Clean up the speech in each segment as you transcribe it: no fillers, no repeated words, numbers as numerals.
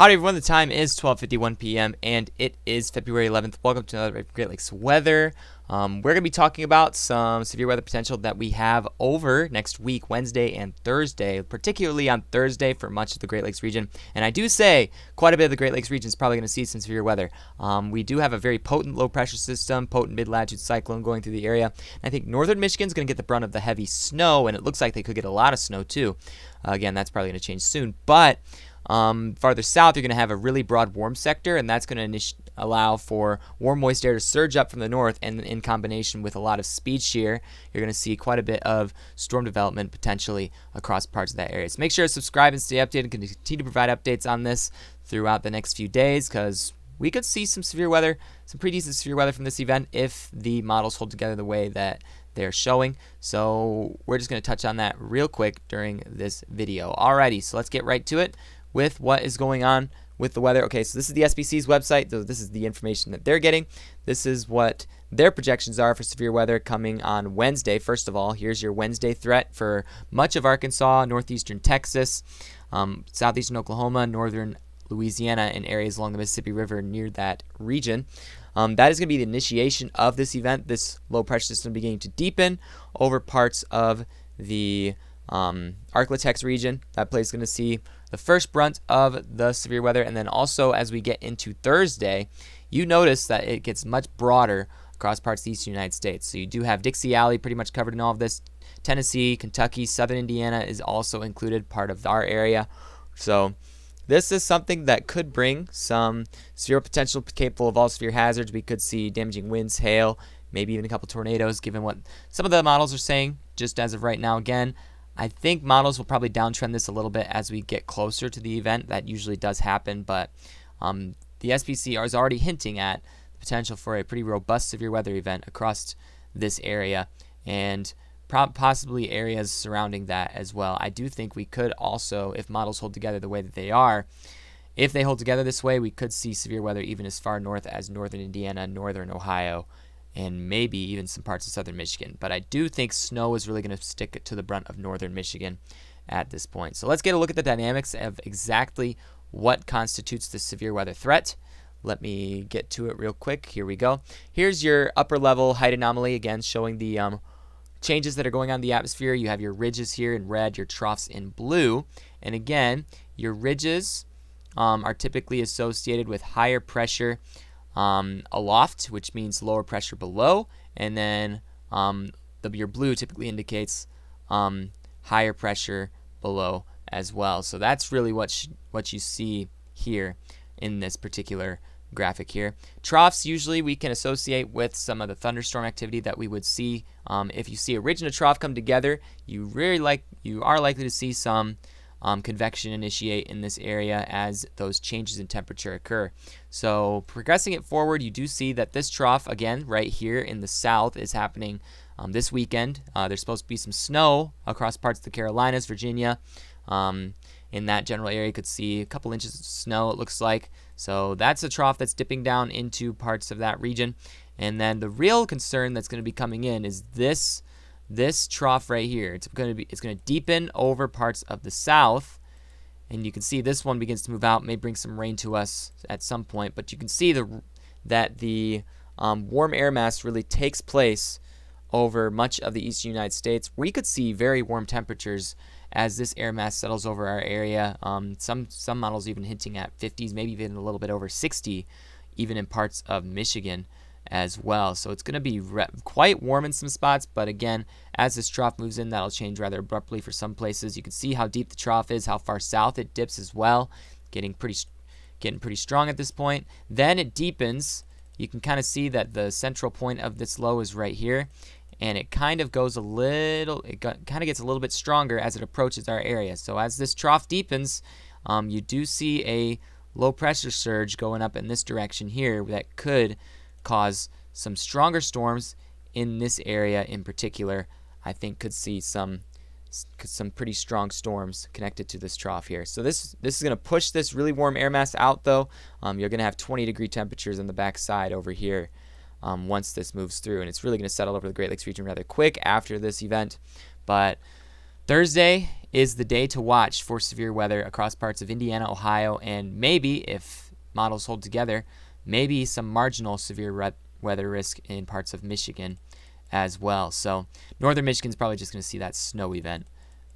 Howdy everyone, the time is 12:51 p.m. and it is February 11th. Welcome to another Great Lakes weather. We're going to be talking about some severe weather potential that we have over next week, Wednesday and Thursday, particularly on Thursday for much of the Great Lakes region. And I do say quite a bit of the Great Lakes region is probably going to see some severe weather. We do have a very potent low pressure system, potent mid-latitude cyclone going through the area. And I think northern Michigan is going to get the brunt of the heavy snow, and it looks like they could get a lot of snow too. Again, that's probably going to change soon, but farther south, you're going to have a really broad warm sector, and that's going to allow for warm, moist air to surge up from the north, and in combination with a lot of speed shear, you're going to see quite a bit of storm development potentially across parts of that area. So make sure to subscribe and stay updated and continue to provide updates on this throughout the next few days, because we could see some severe weather, some pretty decent severe weather from this event if the models hold together the way that they're showing. So we're just going to touch on that real quick during this video. Alrighty, so let's get right to it with what is going on with the weather. Okay, so this is the SPC's website. So this is the information that they're getting. This is what their projections are for severe weather coming on Wednesday. First of all, here's your Wednesday threat for much of Arkansas, northeastern Texas, southeastern Oklahoma, northern Louisiana, and areas along the Mississippi River near that region. That is going to be the initiation of this event. This low pressure system beginning to deepen over parts of the Arklatex region. That place is going to see the first brunt of the severe weather, and then also as we get into Thursday, you notice that it gets much broader across parts of the eastern United States. So you do have Dixie Alley pretty much covered in all of this. Tennessee, Kentucky, southern Indiana is also included, part of our area. So this is something that could bring some severe potential capable of all severe hazards. We could see damaging winds, hail, maybe even a couple tornadoes, given what some of the models are saying just as of right now. Again, I think models will probably downtrend this a little bit as we get closer to the event. That usually does happen, but the SPC is already hinting at the potential for a pretty robust severe weather event across this area and possibly areas surrounding that as well. I do think we could also, if models hold together the way that they are, if they hold together this way, we could see severe weather even as far north as northern Indiana, northern Ohio, and maybe even some parts of southern Michigan. But I do think snow is really going to stick to the brunt of northern Michigan at this point. So let's get a look at the dynamics of exactly what constitutes the severe weather threat. Let me get to it real quick. Here we go. Here's your upper level height anomaly, again showing the changes that are going on in the atmosphere. You have your ridges here in red, your troughs in blue. And again, your ridges are typically associated with higher pressure aloft, which means lower pressure below, and then your blue typically indicates higher pressure below as well. So that's really what you see here in this particular graphic here. Troughs usually we can associate with some of the thunderstorm activity that we would see. If you see a ridge and a trough come together, you are likely to see some convection initiate in this area as those changes in temperature occur. So progressing it forward, you do see that this trough, again, right here in the south, is happening this weekend. There's supposed to be some snow across parts of the Carolinas, Virginia. In that general area, you could see a couple inches of snow, it looks like. So that's a trough that's dipping down into parts of that region. And then the real concern that's going to be coming in is this trough right here. It's going to deepen over parts of the south, and you can see this one begins to move out, may bring some rain to us at some point, but you can see that the warm air mass really takes place over much of the eastern United States. We could see very warm temperatures as this air mass settles over our area. Some models even hinting at 50s, maybe even a little bit over 60, even in parts of Michigan as well. So it's going to be quite warm in some spots, but again, as this trough moves in, that'll change rather abruptly for some places. You can see how deep the trough is, how far south it dips as well, getting pretty strong at this point. Then it deepens. You can kind of see that the central point of this low is right here, and it kind of gets a little bit stronger as it approaches our area. So as this trough deepens, you do see a low pressure surge going up in this direction here that could cause some stronger storms in this area in particular. I think could see some pretty strong storms connected to this trough here. So this is going to push this really warm air mass out, though. You're going to have 20-degree temperatures on the back side over here once this moves through, and it's really going to settle over the Great Lakes region rather quick after this event. But Thursday is the day to watch for severe weather across parts of Indiana, Ohio, and maybe, if models hold together, maybe some marginal severe weather risk in parts of Michigan as well. So northern Michigan's probably just going to see that snow event,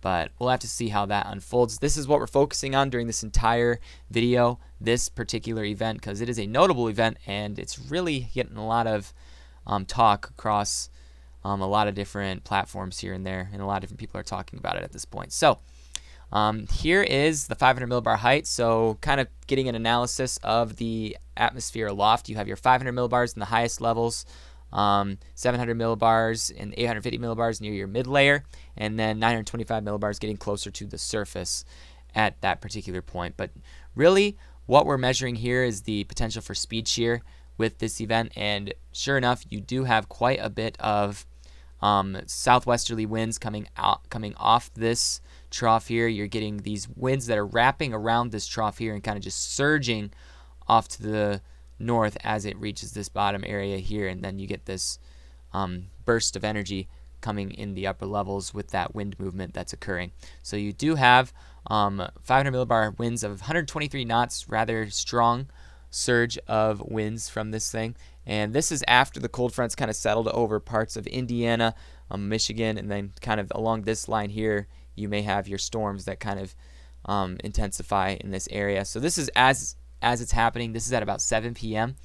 but we'll have to see how that unfolds. This is what we're focusing on during this entire video, this particular event, because it is a notable event and it's really getting a lot of talk across a lot of different platforms here and there, and a lot of different people are talking about it at this point. So here is the 500 millibar height. So kind of getting an analysis of the atmosphere aloft. You have your 500 millibars in the highest levels, 700 millibars and 850 millibars near your mid layer, and then 925 millibars getting closer to the surface at that particular point. But really what we're measuring here is the potential for speed shear with this event, and sure enough, you do have quite a bit of southwesterly winds coming off this trough here. You're getting these winds that are wrapping around this trough here and kind of just surging off to the north as it reaches this bottom area here, and then you get this burst of energy coming in the upper levels with that wind movement that's occurring. So you do have 500 millibar winds of 123 knots, rather strong surge of winds from this thing. And this is after the cold fronts kind of settled over parts of Indiana, Michigan, and then kind of along this line here, you may have your storms that kind of intensify in this area. So this is as it's happening. This is at about 7 p.m.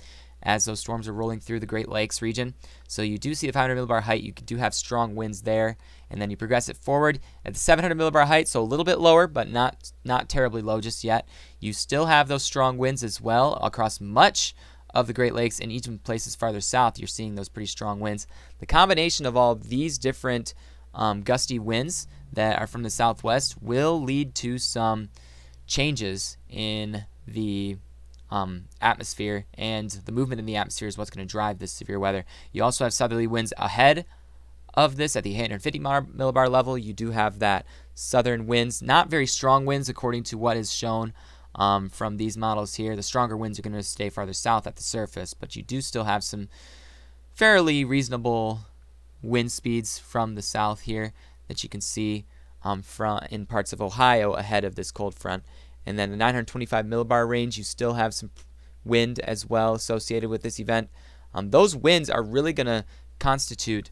as those storms are rolling through the Great Lakes region. So you do see the 500 millibar height. You do have strong winds there, and then you progress it forward at the 700 millibar height, so a little bit lower, but not terribly low just yet. You still have those strong winds as well across much of the Great Lakes, and even places farther south, you're seeing those pretty strong winds. The combination of all these different gusty winds that are from the southwest will lead to some changes in the atmosphere, and the movement in the atmosphere is what's going to drive this severe weather. You also have southerly winds ahead of this at the 850 millibar level. You do have that southern winds, not very strong winds according to what is shown from these models here. The stronger winds are going to stay farther south at the surface, but you do still have some fairly reasonable wind speeds from the south here that you can see in parts of Ohio ahead of this cold front. And then the 925 millibar range, you still have some wind as well associated with this event. Those winds are really going to constitute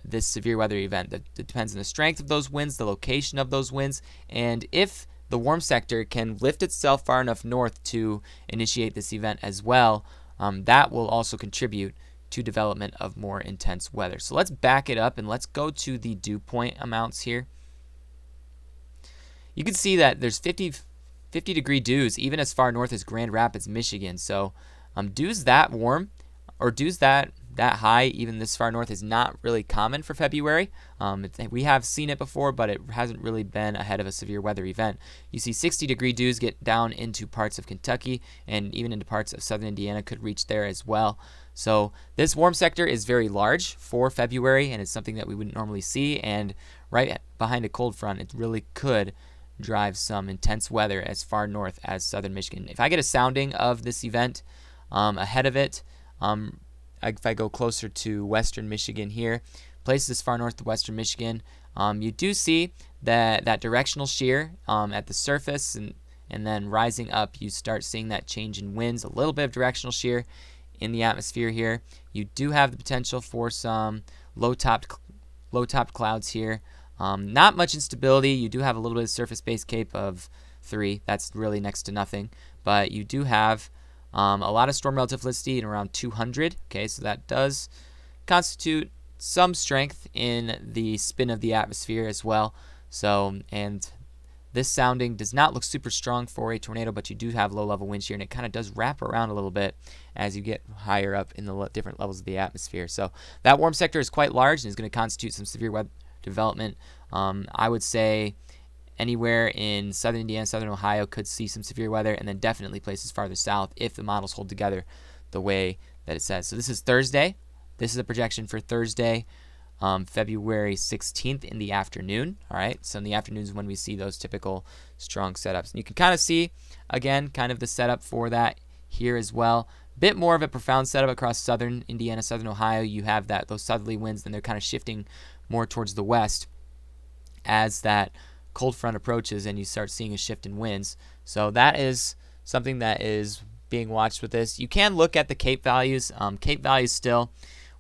this severe weather event. That depends on the strength of those winds, the location of those winds, and if the warm sector can lift itself far enough north to initiate this event as well, that will also contribute to development of more intense weather. So let's back it up and let's go to the dew point amounts here. You can see that there's 50 degree dews even as far north as Grand Rapids, Michigan. So dews that warm, or dews that high even this far north, is not really common for February. We have seen it before, but it hasn't really been ahead of a severe weather event. You see 60 degree dews get down into parts of Kentucky, and even into parts of southern Indiana could reach there as well. So this warm sector is very large for February, and it's something that we wouldn't normally see, and right behind a cold front, it really could drive some intense weather as far north as southern Michigan. If I get a sounding of this event ahead of it, if I go closer to western Michigan here, places far north to western Michigan, you do see that directional shear at the surface, and then rising up, you start seeing that change in winds, a little bit of directional shear in the atmosphere here. You do have the potential for some low-topped clouds here. Not much instability. You do have a little bit of surface-based CAPE of 3. That's really next to nothing. But you do have a lot of storm relativity in around 200. Okay, so that does constitute some strength in the spin of the atmosphere as well. So, and this sounding does not look super strong for a tornado, but you do have low-level wind shear, and it kind of does wrap around a little bit as you get higher up in the different levels of the atmosphere. So that warm sector is quite large and is going to constitute some severe weather development. I would say anywhere in southern Indiana, southern Ohio could see some severe weather, and then definitely places farther south if the models hold together the way that it says. So this is Thursday. This is a projection for Thursday, February 16th in the afternoon. All right, so in the afternoons is when we see those typical strong setups. And you can kind of see, again, kind of the setup for that here as well. Bit more of a profound setup across southern Indiana, southern Ohio. You have those southerly winds, and they're kind of shifting more towards the west as that cold front approaches and you start seeing a shift in winds. So that is something that is being watched with this. You can look at the Cape values. Cape values still.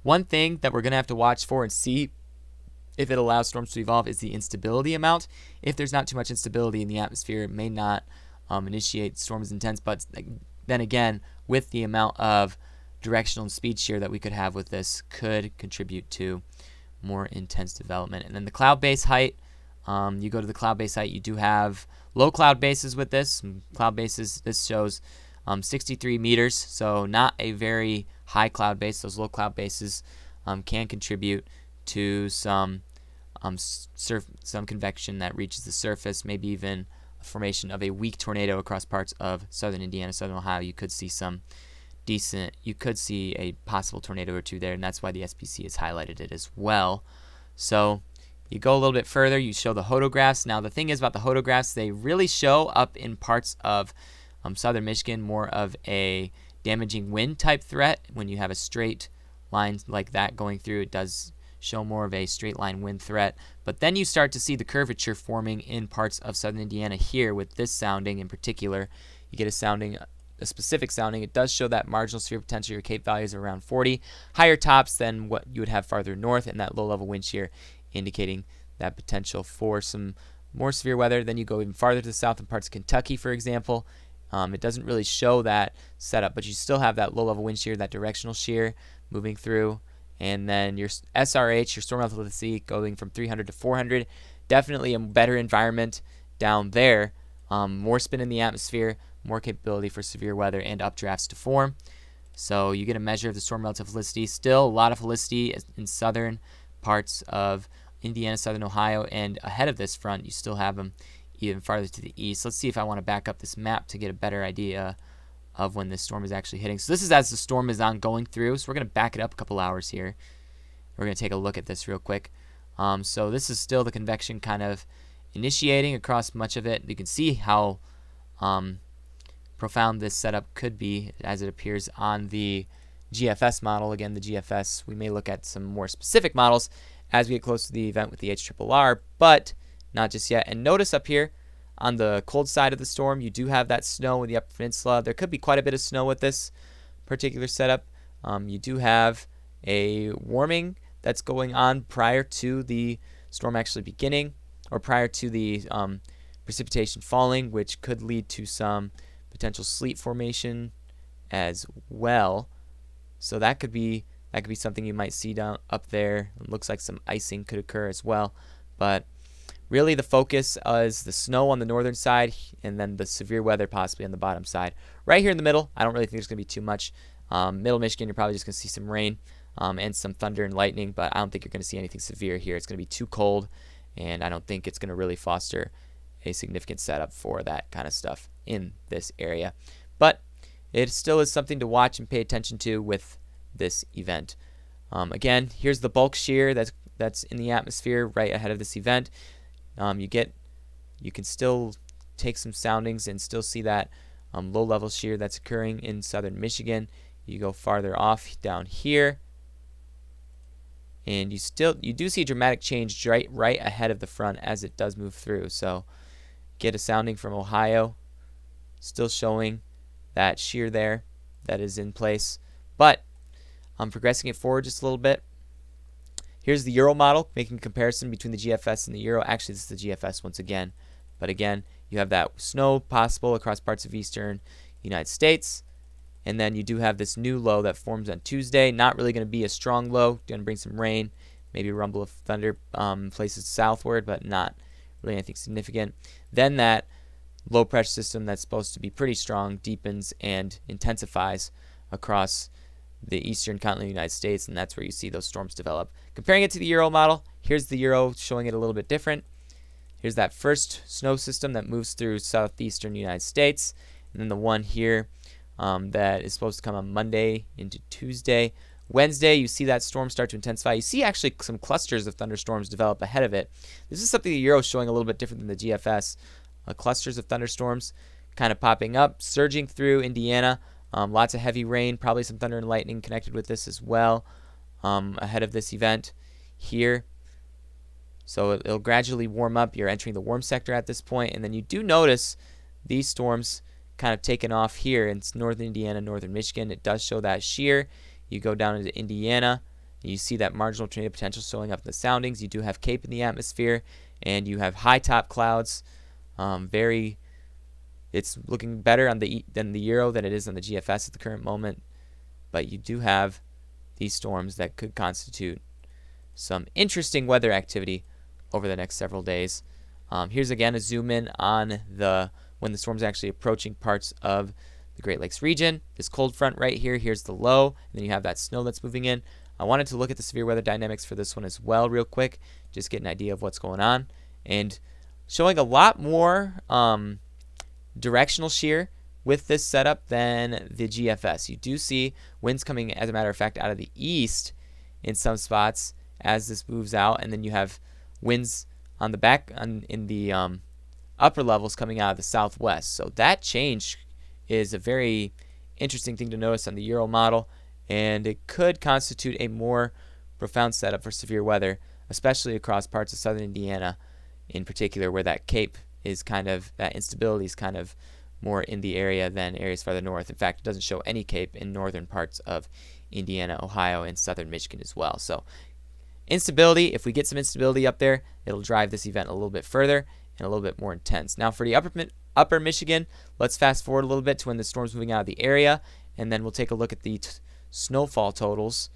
One thing that we're going to have to watch for and see if it allows storms to evolve is the instability amount. If there's not too much instability in the atmosphere, it may not initiate storms intense. But then again, with the amount of directional and speed shear that we could have with this, could contribute to more intense development. And then the cloud base height. You go to the cloud base height, you do have low cloud bases with this. Cloud bases, this shows 63 meters, so not a very high cloud base. Those low cloud bases can contribute to some convection that reaches the surface, maybe even a formation of a weak tornado across parts of southern Indiana, southern Ohio. You could see a possible tornado or two there, and that's why the SPC has highlighted it as well. So you go a little bit further, you show the hodographs. Now the thing is about the hodographs, they really show up in parts of southern Michigan more of a damaging wind type threat. When you have a straight line like that going through, it does show more of a straight line wind threat. But then you start to see the curvature forming in parts of southern Indiana here with this sounding in particular. You get a specific sounding. It does show that marginal severe potential. Your Cape values are around 40, higher tops than what you would have farther north, and that low level wind shear indicating that potential for some more severe weather. Then you go even farther to the south in parts of Kentucky, for example. It doesn't really show that setup, but you still have that low level wind shear, that directional shear moving through. And then your SRH, your storm outlet sea, going from 300 to 400. Definitely a better environment down there. More spin in the atmosphere, more capability for severe weather and updrafts to form. So you get a measure of the storm relative helicity. Still a lot of helicity in southern parts of Indiana, southern Ohio, and ahead of this front, you still have them even farther to the east. Let's see if I want to back up this map to get a better idea of when this storm is actually hitting. So this is as the storm is ongoing through. So we're going to back it up a couple hours here. We're going to take a look at this real quick. So this is still the convection kind of initiating across much of it. You can see how profound this setup could be as it appears on the GFS model. Again, the GFS, we may look at some more specific models as we get close to the event with the HRRR, but not just yet. And notice up here on the cold side of the storm, you do have that snow in the Upper Peninsula. There could be quite a bit of snow with this particular setup. You do have a warming that's going on prior to the storm actually beginning, or prior to the precipitation falling, which could lead to some potential sleet formation as well. So that could be something you might see down up there. It looks like some icing could occur as well, but really the focus is the snow on the northern side and then the severe weather possibly on the bottom side. Right here in the middle, I don't really think there's going to be too much. Middle Michigan, you're probably just going to see some rain and some thunder and lightning, but I don't think you're going to see anything severe here. It's going to be too cold, and I don't think it's going to really foster a significant setup for that kind of stuff in this area. But it still is something to watch and pay attention to with this event. Again, here's the bulk shear that's in the atmosphere right ahead of this event. You can still take some soundings and still see that low level shear that's occurring in southern Michigan. You go farther off down here, and you do see a dramatic change right ahead of the front as it does move through. So get a sounding from Ohio, still showing that shear there that is in place. But I'm progressing it forward just a little bit. Here's the Euro model, making a comparison between the GFS and the Euro. Actually, this is the GFS once again. But again, you have that snow possible across parts of eastern United States. And then you do have this new low that forms on Tuesday. Not really going to be a strong low. Going to bring some rain, maybe a rumble of thunder places southward, but not really anything significant. Then that low pressure system that's supposed to be pretty strong deepens and intensifies across the eastern continental United States, and that's where you see those storms develop. Comparing it to the Euro model, here's the Euro showing it a little bit different. Here's that first snow system that moves through southeastern United States, and then the one here that is supposed to come on Monday into Tuesday. Wednesday, you see that storm start to intensify. You see actually some clusters of thunderstorms develop ahead of it. This is something the Euro is showing a little bit different than the GFS. Clusters of thunderstorms kind of popping up, surging through Indiana. Lots of heavy rain, probably some thunder and lightning connected with this as well ahead of this event here. So it'll gradually warm up. You're entering the warm sector at this point, and then you do notice these storms kind of taken off here in northern Indiana, northern Michigan. It does show that shear. You go down into Indiana, and you see that marginal tornado potential showing up in the soundings. You do have CAPE in the atmosphere, and you have high top clouds. It's looking better on than the Euro than it is on the GFS at the current moment, but you do have these storms that could constitute some interesting weather activity over the next several days. Here's again a zoom in on when the storm's actually approaching parts of the Great Lakes region. This cold front right here, here's the low, and then you have that snow that's moving in. I wanted to look at the severe weather dynamics for this one as well real quick, just get an idea of what's going on, and showing a lot more directional shear with this setup than the GFS. You do see winds coming, as a matter of fact, out of the east in some spots as this moves out, and then you have winds on the back in the upper levels coming out of the southwest. So that change is a very interesting thing to notice on the Euro model, and it could constitute a more profound setup for severe weather, especially across parts of southern Indiana in particular, where that CAPE is that instability is kind of more in the area than areas farther north. In fact, it doesn't show any CAPE in northern parts of Indiana, Ohio, and southern Michigan as well. So instability, if we get some instability up there, it'll drive this event a little bit further and a little bit more intense. Now for the upper Michigan, let's fast forward a little bit to when the storm's moving out of the area, and then we'll take a look at the snowfall totals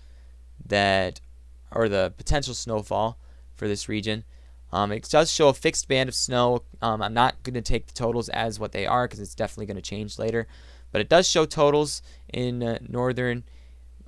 or the potential snowfall for this region. It does show a fixed band of snow. I'm not going to take the totals as what they are because it's definitely going to change later, but it does show totals in northern,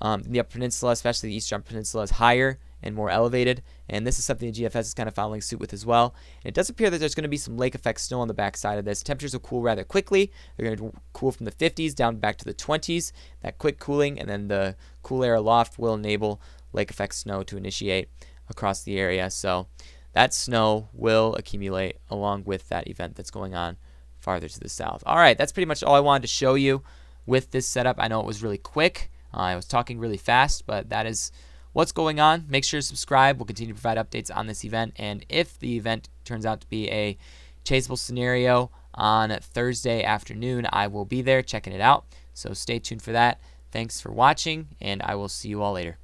in the Upper Peninsula, especially the Eastern Peninsula, is higher and more elevated, and this is something the GFS is kind of following suit with as well. And it does appear that there's going to be some lake effect snow on the backside of this. Temperatures will cool rather quickly. They're going to cool from the 50s down back to the 20s. That quick cooling, and then the cool air aloft will enable lake effect snow to initiate across the area. So that snow will accumulate along with that event that's going on farther to the south. All right, that's pretty much all I wanted to show you with this setup. I know it was really quick. I was talking really fast, but that is what's going on. Make sure to subscribe. We'll continue to provide updates on this event, and if the event turns out to be a chaseable scenario on Thursday afternoon, I will be there checking it out. So stay tuned for that. Thanks for watching, and I will see you all later.